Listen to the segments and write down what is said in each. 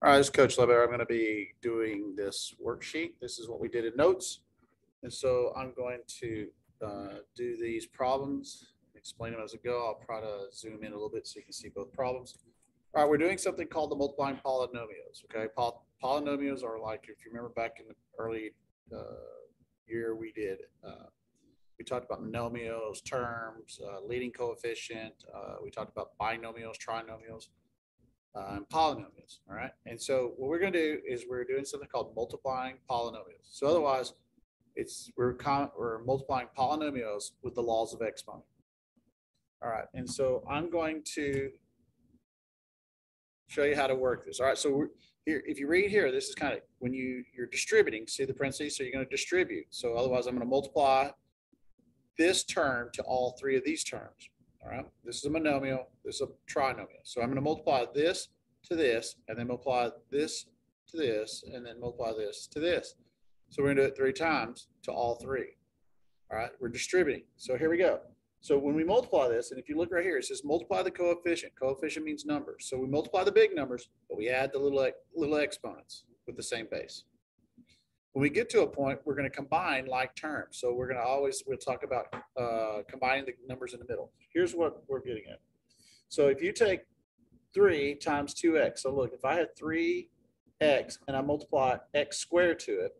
All right, this is Coach Leber. I'm going to be doing this worksheet. This is what we did in notes. And so I'm going to do these problems, explain them as I go. I'll try to zoom in a little bit so you can see both problems. All right, we're doing something called the multiplying polynomials. Okay, polynomials are like, if you remember back in the early year, we talked about monomials, terms, leading coefficient. We talked about binomials, trinomials. And polynomials. All right. And so what we're going to do is we're doing something called multiplying polynomials. So otherwise, we're multiplying polynomials with the laws of exponent. All right. And so I'm going to show you how to work this. All right. So here, if you read here, this is kind of when you're distributing. See the parentheses? So you're going to distribute. So otherwise, I'm going to multiply this term to all three of these terms. All right, this is a monomial, this is a trinomial. So I'm going to multiply this to this, and then multiply this to this, and then multiply this to this. So we're going to do it 3 times to all 3. All right, we're distributing. So here we go. So when we multiply this, and if you look right here, it says multiply the coefficient. Coefficient means numbers. So we multiply the big numbers, but we add the little exponents with the same base. When we get to a point, we're going to combine like terms. So we're going to we'll talk about combining the numbers in the middle. Here's what we're getting at. So if you take 3 times 2x, so look, if I had 3x and I multiply x squared to it,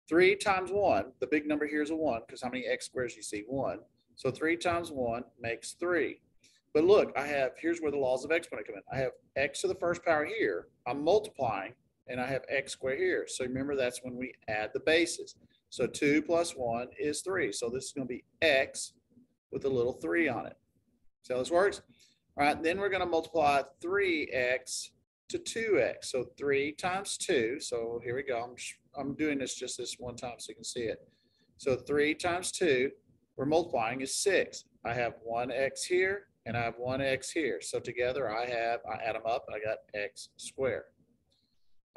3 times 1, the big number here is a 1, because how many x squares you see? 1. So 3 times 1 makes 3. But look, here's where the laws of exponent come in. I have x to the first power here. I'm multiplying, and I have x squared here. So remember, that's when we add the bases. So 2 plus 1 is 3. So this is going to be x with a little 3 on it. See how this works? All right, then we're going to multiply 3x to 2x. So 3 times 2. So here we go. I'm doing this just this one time so you can see it. So 3 times 2, we're multiplying, is 6. I have 1x here, and I have 1x here. So together I add them up, and I got x squared.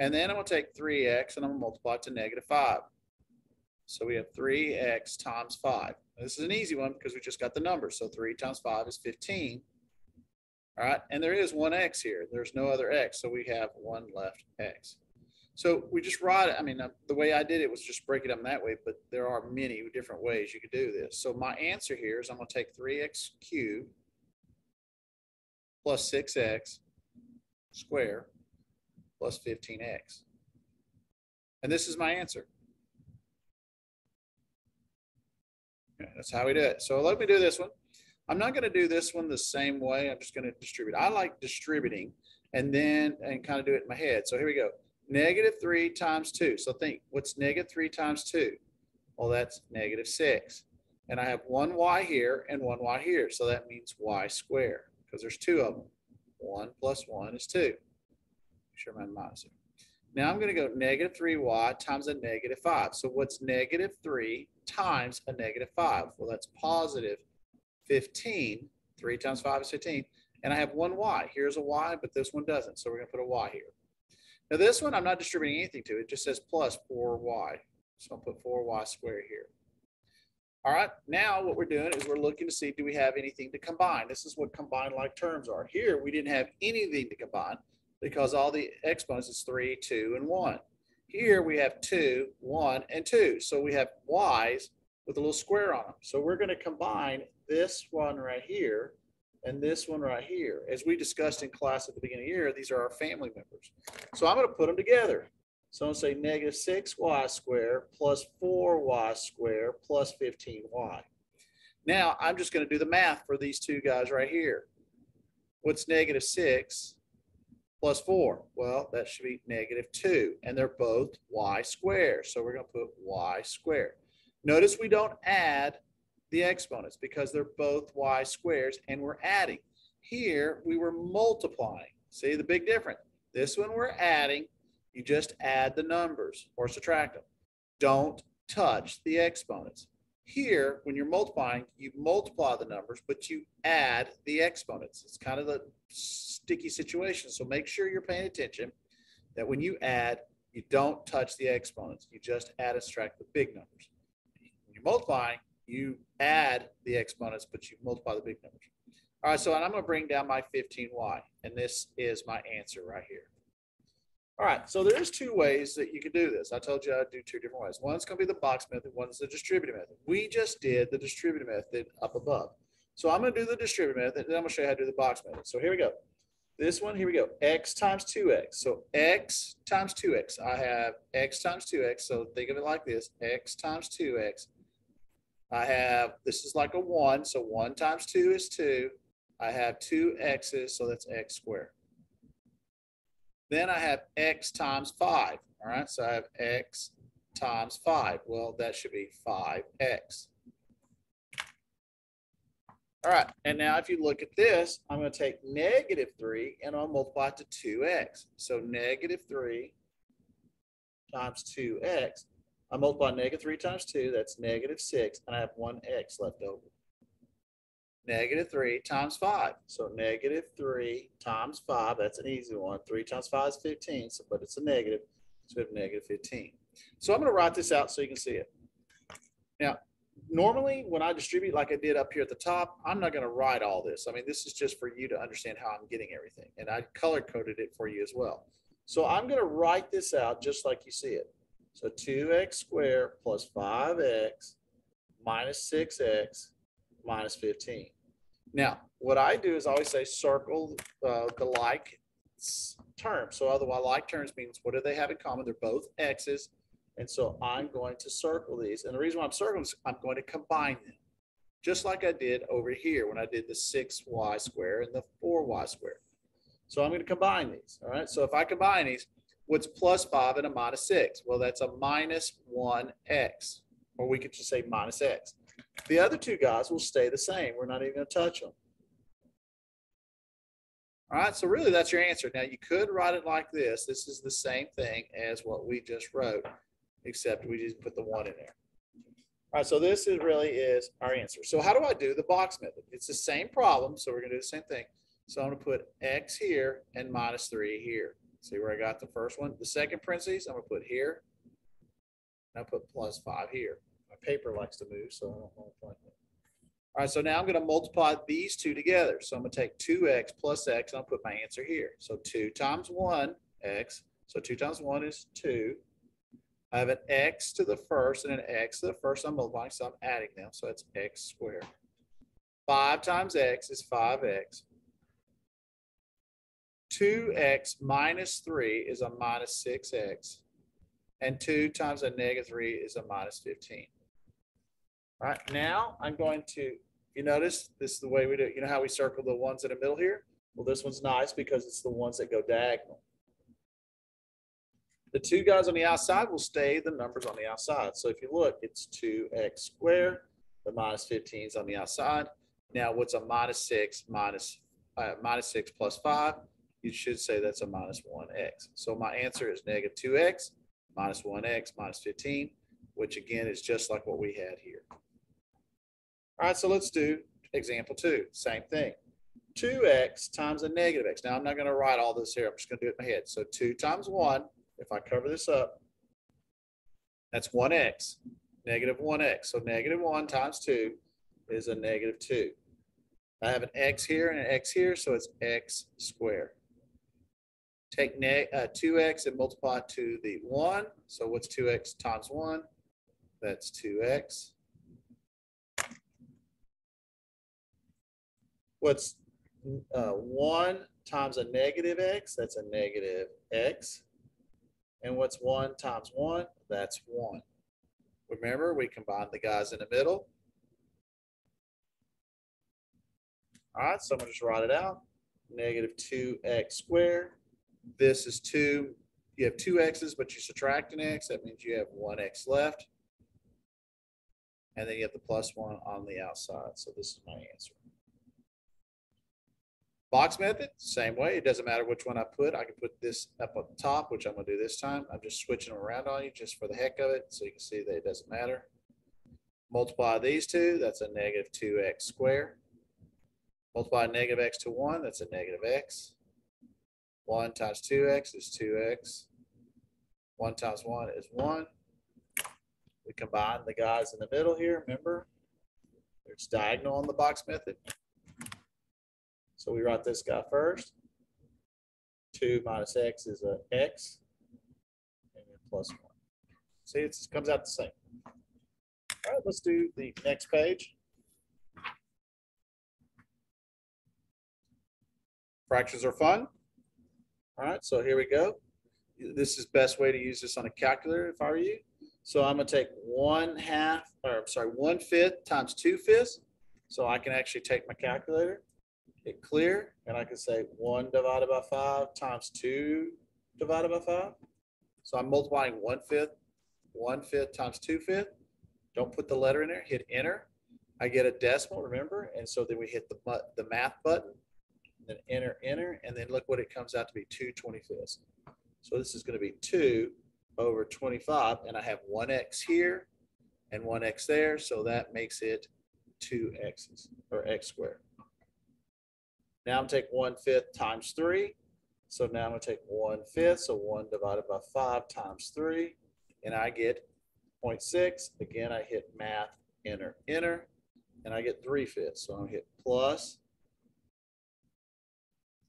And then I'm going to take 3x and I'm going to multiply it to -5. So we have 3x times 5. This is an easy one because we just got the number. So 3 times 5 is 15. All right. And there is 1x here. There's no other x. So we have 1 left x. So we just write it. I mean, the way I did it was just break it up that way, but there are many different ways you could do this. So my answer here is I'm going to take 3x cubed plus 6x squared plus 15x. And this is my answer. Okay, that's how we do it. So let me do this one. I'm not going to do this one the same way. I'm just going to distribute. I like distributing and kind of do it in my head. So here we go. -3 times 2. So think, what's -3 times 2? Well, that's -6. And I have 1y here and 1y here. So that means y squared because there's 2 of them. 1 plus 1 is 2. Sure, my minus here. Now I'm going to go -3y times a -5. So what's -3 times a -5? Well, that's positive 15. 3 times 5 is 15. And I have 1y. Here's a y, but this one doesn't. So we're going to put a y here. Now this one, I'm not distributing anything to. It just says plus 4y. So I'll put 4y squared here. All right, now what we're doing is we're looking to see, do we have anything to combine? This is what combined like terms are. Here, we didn't have anything to combine because all the exponents is 3, 2, and 1. Here we have 2, 1, and 2. So we have y's with a little square on them. So we're going to combine this one right here and this one right here. As we discussed in class at the beginning of the year, these are our family members. So I'm going to put them together. So I'm going to say -6y squared plus 4y squared plus 15y. Now I'm just going to do the math for these two guys right here. What's -6 plus 4? Well, that should be -2. And they're both y squared. So we're going to put y squared. Notice we don't add the exponents because they're both y squares and we're adding. Here we were multiplying. See the big difference? This one we're adding. You just add the numbers or subtract them. Don't touch the exponents. Here, when you're multiplying, you multiply the numbers, but you add the exponents. It's kind of a sticky situation. So make sure you're paying attention that when you add, you don't touch the exponents. You just add and subtract the big numbers. When you're multiplying, you add the exponents, but you multiply the big numbers. All right, so I'm going to bring down my 15y, and this is my answer right here. All right, so there's two ways that you can do this. I told you I'd do two different ways. One's going to be the box method, one's the distributive method. We just did the distributive method up above. So I'm going to do the distributive method, and then I'm going to show you how to do the box method. So here we go. This one, here we go, x times 2x. So x times 2x. I have x times 2x, so think of it like this, x times 2x. I have, this is like a 1, so 1 times 2 is 2. I have 2 x's, so that's x squared. Then I have x times 5, all right? So I have x times 5. Well, that should be 5x. All right, and now if you look at this, I'm going to take negative 3 and I'll multiply it to 2x. So negative 3 times 2x. I multiply negative 3 times 2, that's negative 6, and I have 1x left over. Negative 3 times 5. So negative 3 times 5, that's an easy one. 3 times 5 is 15, so, but it's a negative, so we have negative 15. So I'm going to write this out so you can see it. Now, normally when I distribute like I did up here at the top, I'm not going to write all this. I mean, this is just for you to understand how I'm getting everything. And I color-coded it for you as well. So I'm going to write this out just like you see it. So 2x squared plus 5x minus 6x minus 15. Now, what I do is I always say circle the like terms. So otherwise, like terms means what do they have in common? They're both x's. And so I'm going to circle these. And the reason why I'm circling is I'm going to combine them. Just like I did over here when I did the 6y squared and the 4y squared. So I'm going to combine these. All right. So if I combine these, what's plus 5 and a minus 6? Well, that's a minus 1x. Or we could just say minus x. The other two guys will stay the same. We're not even going to touch them. All right, so really that's your answer. Now you could write it like this. This is the same thing as what we just wrote, except we just put the 1 in there. All right, so this really is our answer. So how do I do the box method? It's the same problem, so we're going to do the same thing. So I'm going to put x here and minus 3 here. See where I got the first one? The second parentheses, I'm going to put here. And I'll put plus 5 here. My paper likes to move, so I don't want to point it. All right, so now I'm going to multiply these two together. So I'm going to take 2x plus x, and I'll put my answer here. So 2 times 1, x. So 2 times 1 is 2. I have an x to the first and an x to the first. I'm multiplying, so I'm adding them. So it's x squared. 5 times x is 5x. 2x minus 3 is a minus 6x. And 2 times a negative 3 is a minus 15. All right, now I'm going to, you notice this is the way we do it. You know how we circle the ones in the middle here? Well, this one's nice because it's the ones that go diagonal. The two guys on the outside will stay the numbers on the outside. So if you look, it's 2x squared. The minus 15 is on the outside. Now, what's a minus 6 minus 6 plus 5? You should say that's a minus 1x. So my answer is negative 2x minus 1x minus 15, which again is just like what we had here. All right, so let's do example 2. Same thing. 2x times a negative x. Now, I'm not going to write all this here. I'm just going to do it in my head. So 2 times 1, if I cover this up, that's 1x, negative 1x. So negative 1 times 2 is a negative 2. I have an x here and an x here, so it's x squared. Take 2x and multiply to the 1. So what's 2x times 1? That's 2x. What's 1 times a negative x? That's a negative x. And what's 1 times 1? That's 1. Remember, we combine the guys in the middle. All right, so I'm going to just write it out. Negative 2x squared. This is 2. You have 2 x's, but you subtract an x. That means you have 1x left. And then you have the plus 1 on the outside. So this is my answer. Box method, same way. It doesn't matter which one I put. I can put this up on the top, which I'm going to do this time. I'm just switching them around on you just for the heck of it, so you can see that it doesn't matter. Multiply these two, that's a negative 2x squared. Multiply negative x to 1, that's a negative x. 1 times 2x is 2x. 1 times 1 is 1. We combine the guys in the middle here, remember? It's diagonal on the box method. So we write this guy first. 2 minus x is a x. plus 1. See, it comes out the same. All right, let's do the next page. Fractions are fun. All right, so here we go. This is best way to use this on a calculator if I were you. So I'm going to take 1/5 times 2/5. So I can actually take my calculator, hit clear, and I can say 1 divided by 5 times 2 divided by 5. So I'm multiplying 1/5 times 2/5. Don't put the letter in there, hit enter. I get a decimal, remember? And so then we hit the math button, then enter, and then look what it comes out to be, 2/25. So this is going to be 2/25, and I have 1x here and 1x there, so that makes it 2x's, or x squared. Now I'm taking 1/5 times 3, so now I'm going to take 1/5, so 1 divided by 5 times 3, and I get 0.6. Again, I hit math, enter, and I get 3/5. So I'm going to hit plus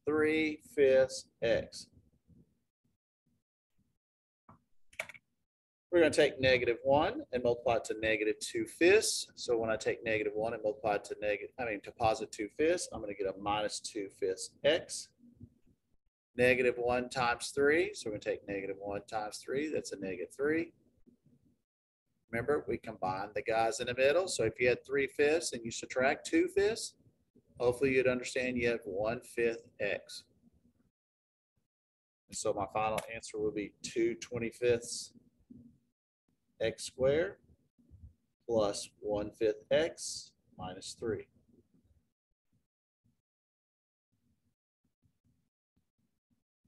3/5 x. We're going to take -1 and multiply it to -2/5. So when I take -1 and multiply it to positive 2/5, I'm going to get a minus 2/5 x. -1 times 3. So we're going to take -1 times 3. That's a -3. Remember, we combine the guys in the middle. So if you had 3/5 and you subtract 2/5, hopefully you'd understand you have 1/5 x. And so my final answer will be 2/25 x squared plus 1/5 x minus 3.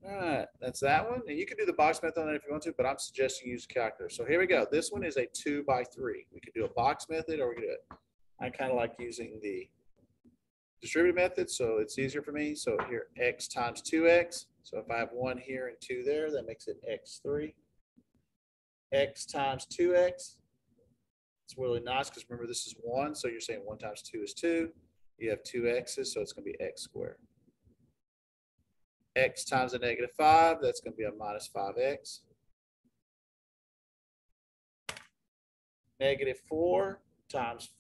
All right, that's that one. And you can do the box method on it if you want to, but I'm suggesting use calculator. So here we go. This one is a 2 by 3. We could do a box method, or we could do it. I kind of like using the distributive method, so it's easier for me. So here, x times 2x. So if I have 1 here and 2 there, that makes it x3. X times 2x. It's really nice because remember this is 1, so you're saying 1 times 2 is 2. You have 2 x's, so it's going to be x squared. X times a -5, that's going to be a minus 5x. -4 times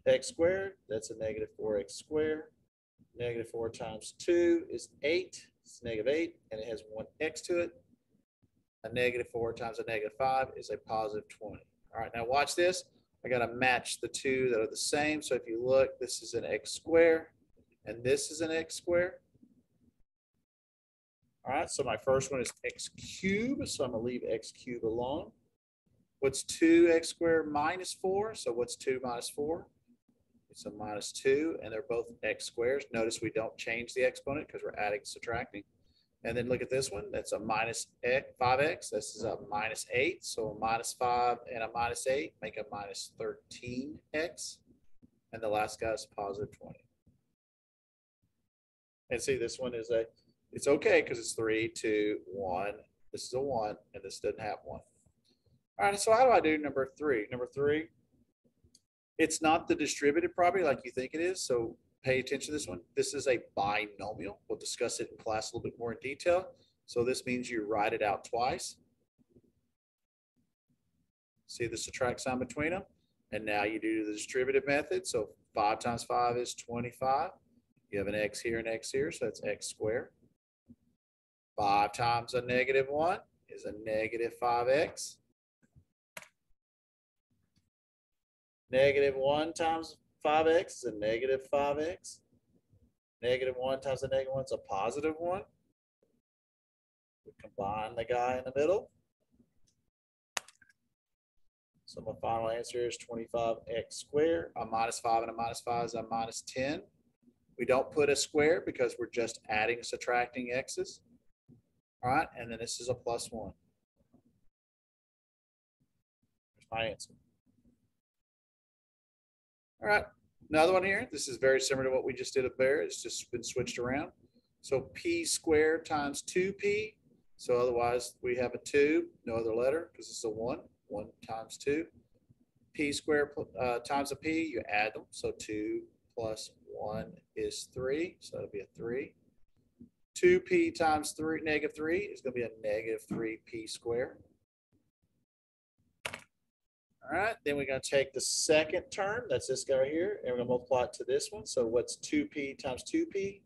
x squared, that's a -4x squared. -4 times 2 is 8, it's -8, and it has 1 x to it. A -4 times a -5 is a positive 20. All right, now watch this. I got to match the two that are the same. So if you look, this is an x squared, and this is an x squared. All right, so my first one is x cubed, so I'm going to leave x cubed alone. What's 2x squared minus 4? So what's 2 minus 4? It's a minus 2, and they're both x squares. Notice we don't change the exponent because we're adding, subtracting. And then look at this one. That's a minus 5x. This is a minus 8. So a minus 5 and a minus 8 make a minus 13x. And the last guy is positive 20. And see, this one is it's okay because it's 3, 2, 1. This is a 1, and this doesn't have 1. All right, so how do I do number 3? Number 3, it's not the distributive property like you think it is, so pay attention to this one. This is a binomial. We'll discuss it in class a little bit more in detail. So this means you write it out twice. See the subtract sign between them? And now you do the distributive method. So 5 times 5 is 25. You have an x here and x here, so that's x squared. 5 times a -1 is a -5x. -1 times 5x is a -5x. -1 times a -1 is a positive 1. We combine the guy in the middle. So my final answer is 25x squared. A minus 5 and a minus 5 is a minus 10. We don't put a square because we're just adding and subtracting x's. All right, and then this is a plus 1. There's my answer. All right, another one here. This is very similar to what we just did up there. It's just been switched around. So p squared times 2p. So otherwise we have a 2, no other letter because it's a 1. 1 times 2. P squared times a p, you add them. So 2 plus 1 is 3. So that'll be a 3. 2p times -3 is going to be a -3p squared. All right, then we're going to take the second term, that's this guy right here, and we're going to multiply it to this one. So what's 2p times 2p?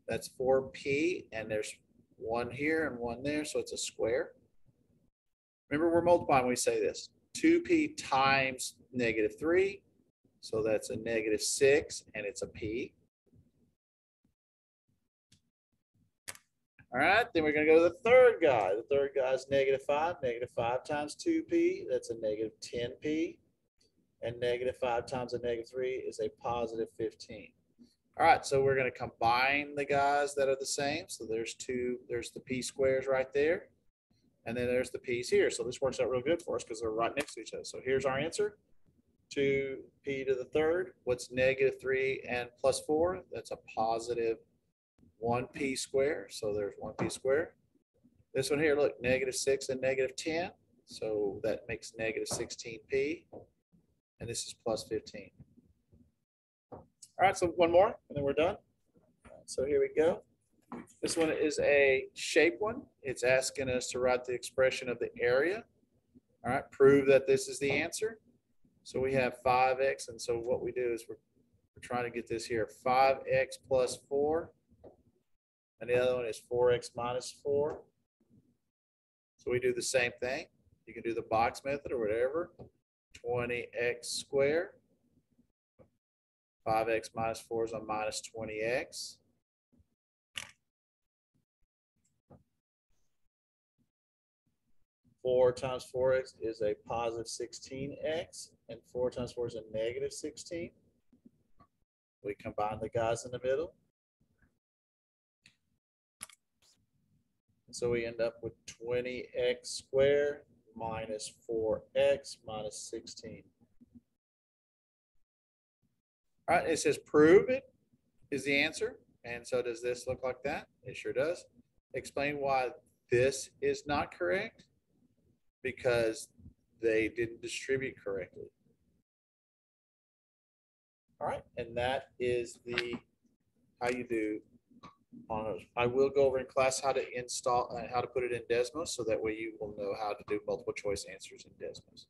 That's 4p, and there's one here and one there, so it's a square. Remember, we're multiplying when we say this. 2p times -3, so that's a -6, and it's a p. All right, then we're going to go to the third guy. The third guy is -5. -5 times 2p, that's a -10p. And -5 times a -3 is a +15. All right, so we're going to combine the guys that are the same. So there's the p squares right there. And then there's the p's here. So this works out real good for us because they're right next to each other. So here's our answer. 2p to the third. What's -3 and +4? That's a +1p squared. So there's 1p squared. This one here, look, -6 and -10. So that makes -16p. And this is +15. All right, so one more, and then we're done. So here we go. This one is a shape one. It's asking us to write the expression of the area. All right, prove that this is the answer. So we have 5x, and so what we do is we're trying to get this here, 5x plus 4, and the other one is 4x minus 4. So we do the same thing. You can do the box method or whatever. 20x squared. 5x minus 4 is a minus 20x. Four times 4x is a positive 16x, and 4 times 4 is a negative 16. We combine the guys in the middle. And so we end up with 20x squared minus 4x minus 16. All right, it says prove it is the answer. And so does this look like that? It sure does. Explain why this is not correct. Because they didn't distribute correctly. All right, and that is how you do on those. I will go over in class how to install how to put it in Desmos, so that way you will know how to do multiple choice answers in Desmos.